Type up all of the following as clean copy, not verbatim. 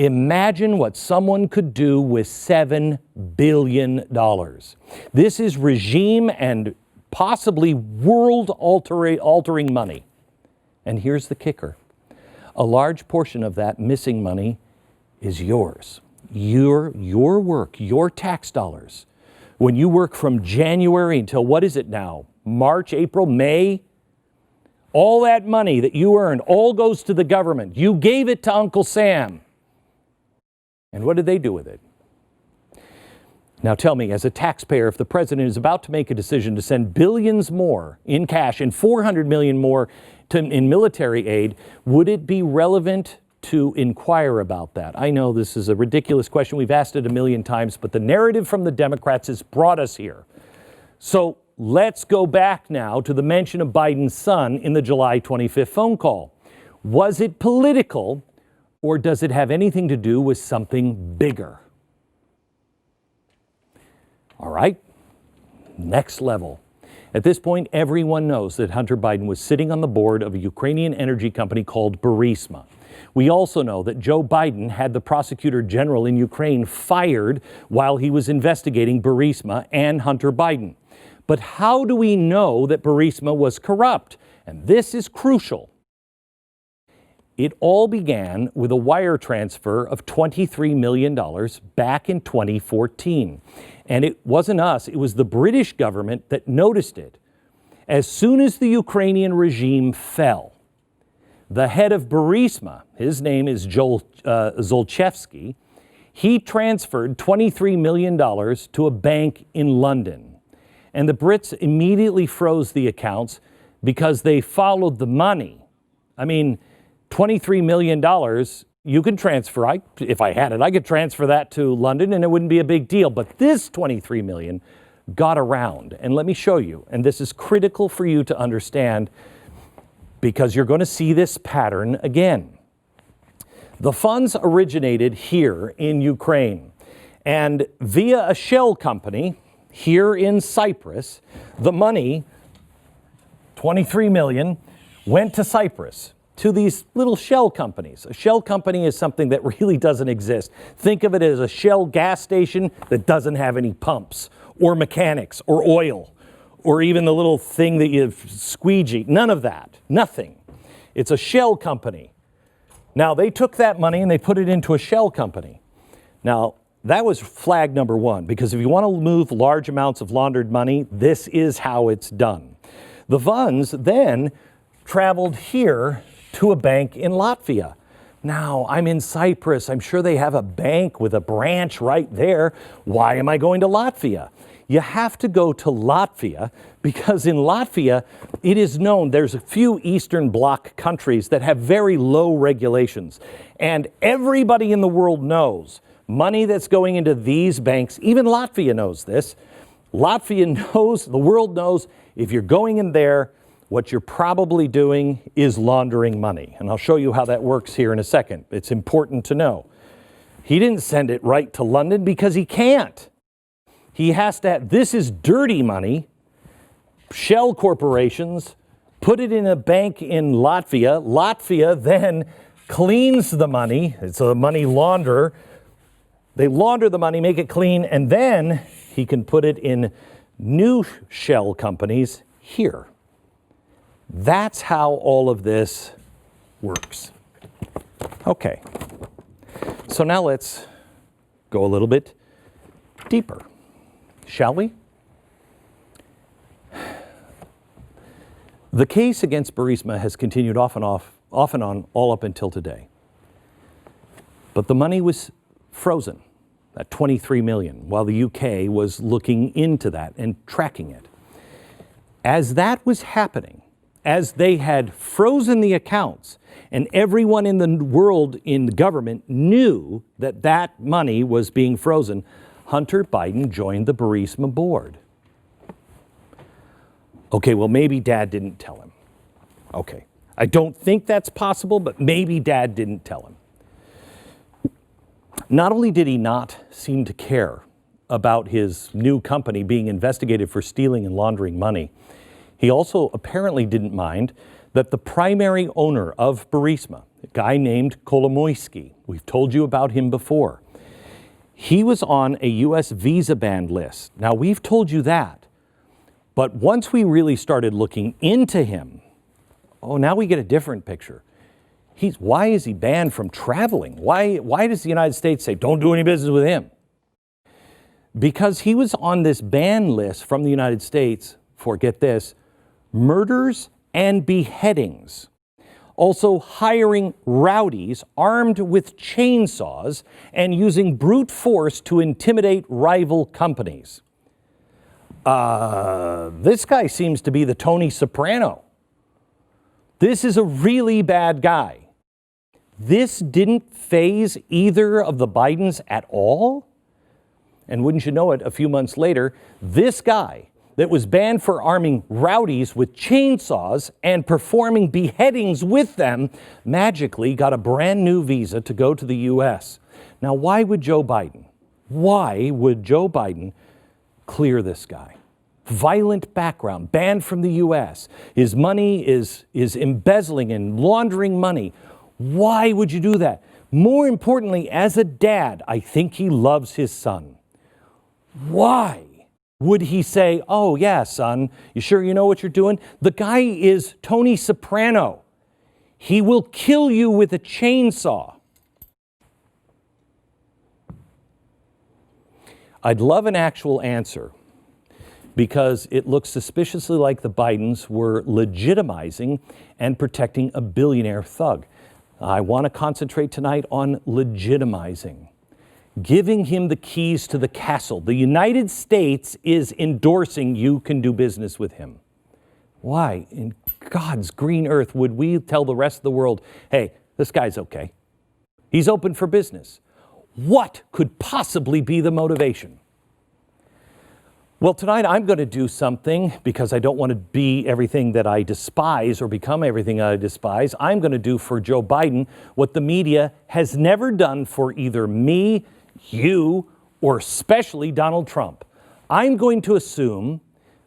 Imagine what someone could do with $7 billion. This is regime and possibly world-altering money. And here's the kicker. A large portion of that missing money is yours. Your work, your tax dollars. When you work from January until, what is it now? March, April, May? All that money that you earned all goes to the government. You gave it to Uncle Sam. And what did they do with it? Now tell me, as a taxpayer, if the president is about to make a decision to send billions more in cash and $400 million more in military aid, would it be relevant to inquire about that? I know this is a ridiculous question. We've asked it a million times, but the narrative from the Democrats has brought us here. So let's go back now to the mention of Biden's son in the July 25th phone call. Was it political, or does it have anything to do with something bigger? All right, next level. At this point, everyone knows that Hunter Biden was sitting on the board of a Ukrainian energy company called Burisma. We also know that Joe Biden had the prosecutor general in Ukraine fired while he was investigating Burisma and Hunter Biden. But how do we know that Burisma was corrupt? And this is crucial. It all began with a wire transfer of $23 million back in 2014. And it wasn't us, it was the British government that noticed it. As soon as the Ukrainian regime fell, the head of Burisma, his name is Joel Zolchevsky, he transferred $23 million to a bank in London. And the Brits immediately froze the accounts because they followed the money. I mean, $23 million, you can transfer, if I had it, I could transfer that to London and it wouldn't be a big deal. But this $23 million got around. And let me show you, and this is critical for you to understand because you're going to see this pattern again. The funds originated here in Ukraine, and via a shell company here in Cyprus, the money, $23 million, went to Cyprus, to these little shell companies. A shell company is something that really doesn't exist. Think of it as a Shell gas station that doesn't have any pumps or mechanics or oil or even the little thing that you squeegee. None of that. Nothing. It's a shell company. Now, they took that money and they put it into a shell company. Now, that was flag number one, because if you want to move large amounts of laundered money, this is how it's done. The funds then traveled here to a bank in Latvia. Now, I'm in Cyprus. I'm sure they have a bank with a branch right there. Why am I going to Latvia? You have to go to Latvia because in Latvia, it is known there's a few Eastern Bloc countries that have very low regulations. And everybody in the world knows money that's going into these banks, even Latvia knows this. Latvia knows, the world knows, if you're going in there, what you're probably doing is laundering money. And I'll show you how that works here in a second. It's important to know. He didn't send it right to London because he can't. He has to, this is dirty money. Shell corporations put it in a bank in Latvia. Latvia then cleans the money. It's a money launderer. They launder the money, make it clean, and then he can put it in new shell companies here. That's how all of this works. Okay, so now let's go a little bit deeper, shall we? The case against Burisma has continued off and on, all up until today. But the money was frozen at $23 million, while the UK was looking into that and tracking it. As that was happening, as they had frozen the accounts, and everyone in the world in the government knew that that money was being frozen, Hunter Biden joined the Burisma board. Okay, well, maybe Dad didn't tell him. Okay, I don't think that's possible, but maybe Dad didn't tell him. Not only did he not seem to care about his new company being investigated for stealing and laundering money, he also apparently didn't mind that the primary owner of Burisma, a guy named Kolomoisky. We've told you about him before. He was on a U.S. visa ban list. Now, we've told you that. But once we really started looking into him, now we get a different picture. Why is he banned from traveling? Why does the United States say, don't do any business with him? Because he was on this ban list from the United States for, get this, murders and beheadings. Also hiring rowdies armed with chainsaws and using brute force to intimidate rival companies. This guy seems to be the Tony Soprano. This is a really bad guy. This didn't faze either of the Bidens at all. And wouldn't you know it, a few months later, this guy that was banned for arming rowdies with chainsaws and performing beheadings with them magically got a brand new visa to go to the U.S. Now, why would Joe Biden clear this guy? Violent background, banned from the U.S. His money is embezzling and laundering money. Why would you do that? More importantly, as a dad, I think he loves his son. Why would he say, oh yeah, son, you sure you know what you're doing? The guy is Tony Soprano. He will kill you with a chainsaw. I'd love an actual answer, because it looks suspiciously like the Bidens were legitimizing and protecting a billionaire thug. I want to concentrate tonight on legitimizing, giving him the keys to the castle. The United States is endorsing you can do business with him. Why in God's green earth would we tell the rest of the world, hey, this guy's okay. He's open for business. What could possibly be the motivation? Well, tonight I'm going to do something, because I don't want to be everything that I despise or become everything I despise. I'm going to do for Joe Biden what the media has never done for either me, you, or especially Donald Trump. I'm going to assume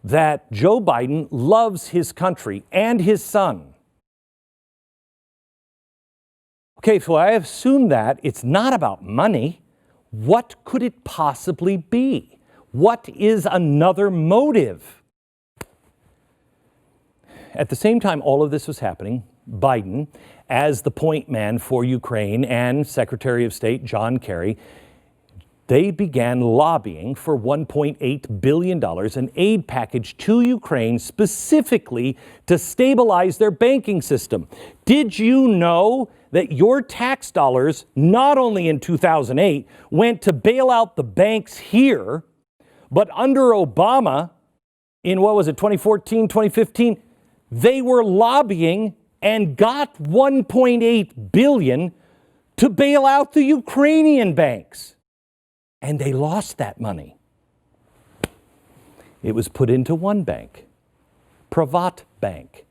that Joe Biden loves his country and his son. Okay, so I assume that it's not about money. What could it possibly be? What is another motive? At the same time all of this was happening, Biden, as the point man for Ukraine, and Secretary of State John Kerry, they began lobbying for $1.8 billion, an aid package to Ukraine specifically to stabilize their banking system. Did you know that your tax dollars, not only in 2008, went to bail out the banks here, but under Obama, in 2014, 2015, they were lobbying and got $1.8 billion to bail out the Ukrainian banks. And they lost that money. It was put into one bank, Privat Bank.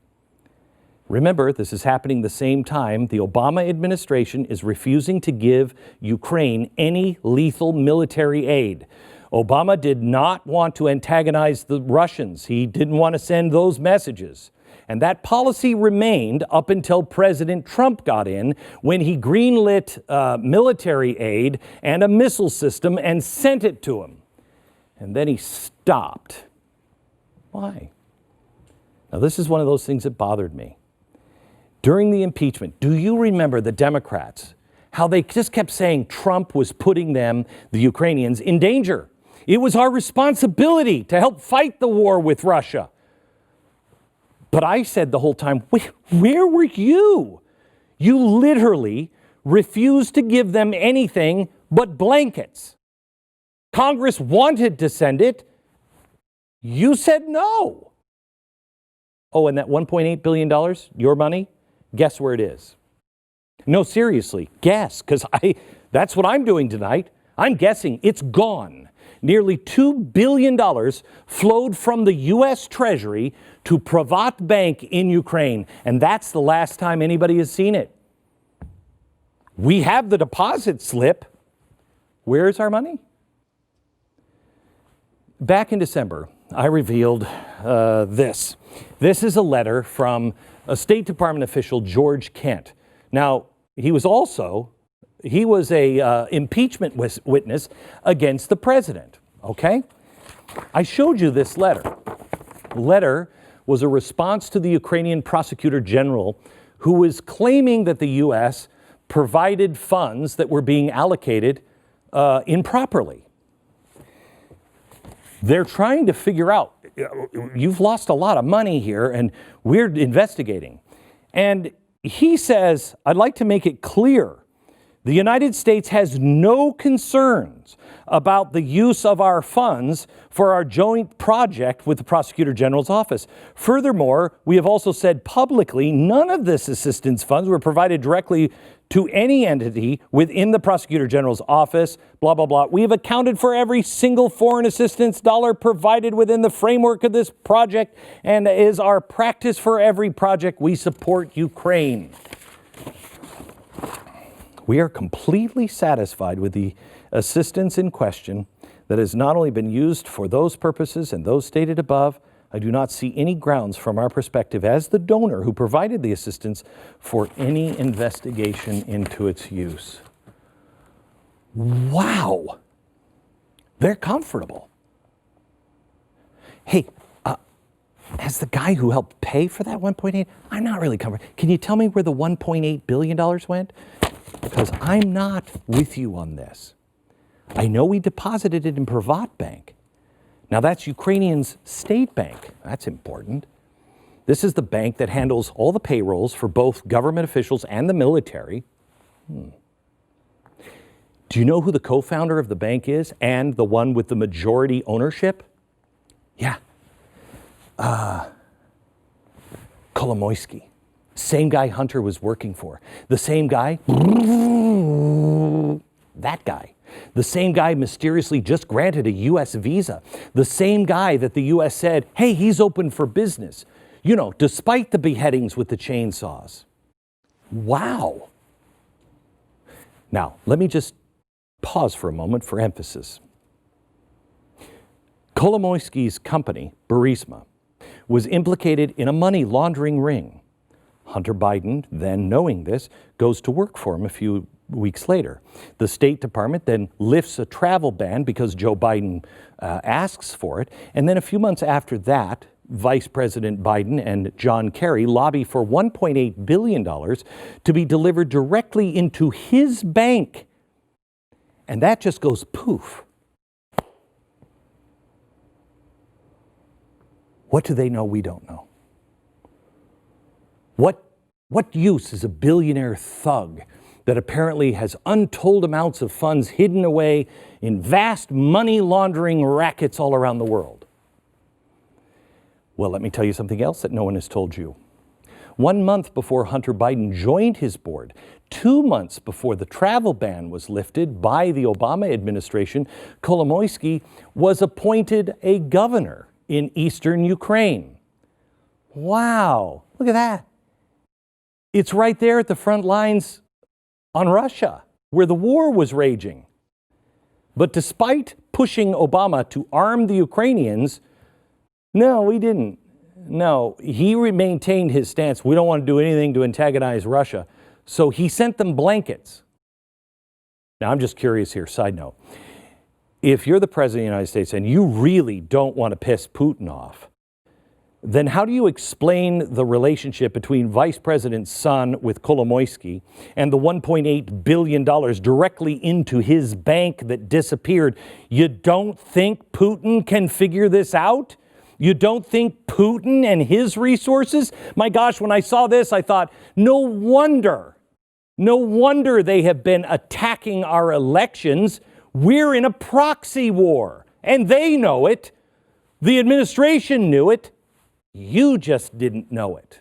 Remember, this is happening the same time the Obama administration is refusing to give Ukraine any lethal military aid. Obama did not want to antagonize the Russians. He didn't want to send those messages. And that policy remained up until President Trump got in, when he greenlit military aid and a missile system and sent it to him. And then he stopped. Why? Now, this is one of those things that bothered me. During the impeachment, do you remember the Democrats, how they just kept saying Trump was putting them, the Ukrainians, in danger? It was our responsibility to help fight the war with Russia. But I said the whole time, where were you? You literally refused to give them anything but blankets. Congress wanted to send it. You said no. Oh, and that $1.8 billion, your money, guess where it is? No, seriously, guess, because that's what I'm doing tonight. I'm guessing it's gone. Nearly $2 billion flowed from the U.S. Treasury to Privat Bank in Ukraine, and that's the last time anybody has seen it. We have the deposit slip. Where's our money? Back in December, I revealed this. This is a letter from a State Department official, George Kent. Now, he was a impeachment witness against the president, okay? I showed you this letter. The letter was a response to the Ukrainian prosecutor general who was claiming that the U.S. provided funds that were being allocated improperly. They're trying to figure out, you've lost a lot of money here and we're investigating. And he says, I'd like to make it clear, the United States has no concerns about the use of our funds for our joint project with the Prosecutor General's office. Furthermore, we have also said publicly none of this assistance funds were provided directly to any entity within the Prosecutor General's office, blah, blah, blah. We have accounted for every single foreign assistance dollar provided within the framework of this project, and is our practice for every project we support Ukraine. We are completely satisfied with the assistance in question that has not only been used for those purposes and those stated above. I do not see any grounds from our perspective as the donor who provided the assistance for any investigation into its use. Wow. They're comfortable. Hey, as the guy who helped pay for that 1.8, I'm not really comfortable. Can you tell me where the $1.8 billion went? Because I'm not with you on this. I know we deposited it in Privat Bank. Now that's Ukrainian's state bank. That's important. This is the bank that handles all the payrolls for both government officials and the military. Do you know who the co-founder of the bank is and the one with the majority ownership? Yeah. Kolomoisky. Same guy Hunter was working for. The same guy. That guy. The same guy mysteriously just granted a U.S. visa. The same guy that the U.S. said, hey, he's open for business. You know, despite the beheadings with the chainsaws. Wow. Now, let me just pause for a moment for emphasis. Kolomoisky's company, Burisma, was implicated in a money laundering ring. Hunter Biden, then knowing this, goes to work for him a few weeks later. The State Department then lifts a travel ban because Joe Biden asks for it. And then a few months after that, Vice President Biden and John Kerry lobby for $1.8 billion to be delivered directly into his bank. And that just goes poof. What do they know we don't know? What use is a billionaire thug that apparently has untold amounts of funds hidden away in vast money laundering rackets all around the world? Well, let me tell you something else that no one has told you. 1 month before Hunter Biden joined his board, 2 months before the travel ban was lifted by the Obama administration, Kolomoisky was appointed a governor in eastern Ukraine. Wow, look at that. It's right there at the front lines on Russia, where the war was raging. But despite pushing Obama to arm the Ukrainians, no, we didn't. No, he maintained his stance. We don't want to do anything to antagonize Russia. So he sent them blankets. Now, I'm just curious here, side note. If you're the President of the United States and you really don't want to piss Putin off, then how do you explain the relationship between Vice President's son with Kolomoisky and the $1.8 billion directly into his bank that disappeared? You don't think Putin can figure this out? You don't think Putin and his resources? My gosh, when I saw this, I thought, no wonder they have been attacking our elections. We're in a proxy war, and they know it. The administration knew it. You just didn't know it.